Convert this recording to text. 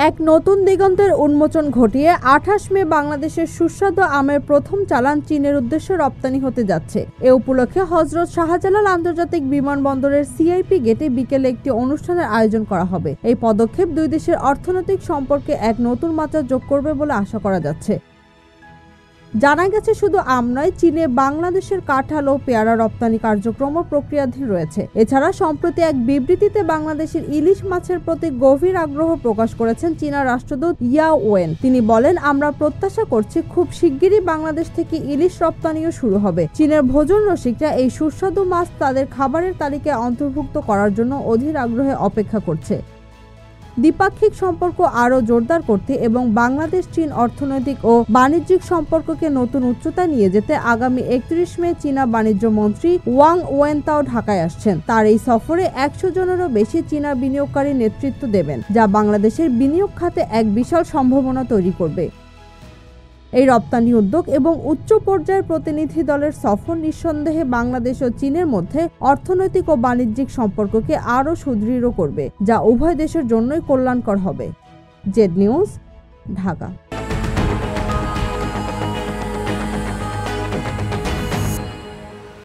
এক নতুন দিগন্তের উন্মোচন ঘটিয়ে 28 মে বাংলাদেশের সুস্বাদু আমের প্রথম চালান চীনের উদ্দেশ্যে রপ্তানি হতে যাচ্ছে। এ উপলক্ষে হযরত শাহজালাল আন্তর্জাতিক বিমানবন্দরের সিআইপি গেটে বিকেলে একটি অনুষ্ঠানের আয়োজন করা হবে। এই পদক্ষেপ দুই দেশের অর্থনৈতিক সম্পর্কে এক নতুন মাত্রা যোগ করবে বলে আশা করা যাচ্ছে। জানা গেছে, শুধু আম নয়, চীনে বাংলাদেশের কাঁঠাল ও পেয়ারা রপ্তানি কার্যক্রমও প্রক্রিয়াধীন রয়েছে। এছাড়া সম্প্রতি এক বিবৃতিতে বাংলাদেশের ইলিশ মাছের প্রতি গভীর আগ্রহ প্রকাশ করেছেন চীনা রাষ্ট্রদূত ইয়াও ওয়েন। তিনি বলেন, আমরা প্রত্যাশা করছি খুব শিগগিরই বাংলাদেশ থেকে ইলিশ রপ্তানিও শুরু হবে। চীনের ভোজন রসিকরা এই সুস্বাদু মাছ তাদের খাবারের তালিকায় অন্তর্ভুক্ত করার জন্য অধীর আগ্রহে অপেক্ষা করছে। দ্বিপাক্ষিক সম্পর্ক আরও জোরদার করতে এবং বাংলাদেশ চীন অর্থনৈতিক ও বাণিজ্যিক সম্পর্ককে নতুন উচ্চতায় নিয়ে যেতে আগামী 31 মে চীনা বাণিজ্য মন্ত্রী ওয়াং ওয়েনতাও ঢাকায় আসছেন। তার এই সফরে 100 জনেরও বেশি চীনা বিনিয়োগকারী নেতৃত্ব দেবেন, যা বাংলাদেশের বিনিয়োগ খাতে এক বিশাল সম্ভাবনা তৈরি করবে। এই রপ্তানি উদ্যোগ এবং উচ্চ পর্যায়ের প্রতিনিধি দলের সফর নিঃসন্দেহে বাংলাদেশ ও চীনের মধ্যে অর্থনৈতিক ও বাণিজ্যিক সম্পর্ককে আরও সুদৃঢ় করবে, যা উভয় দেশের জন্যই কল্যাণকর হবে। Z news, Dhaka.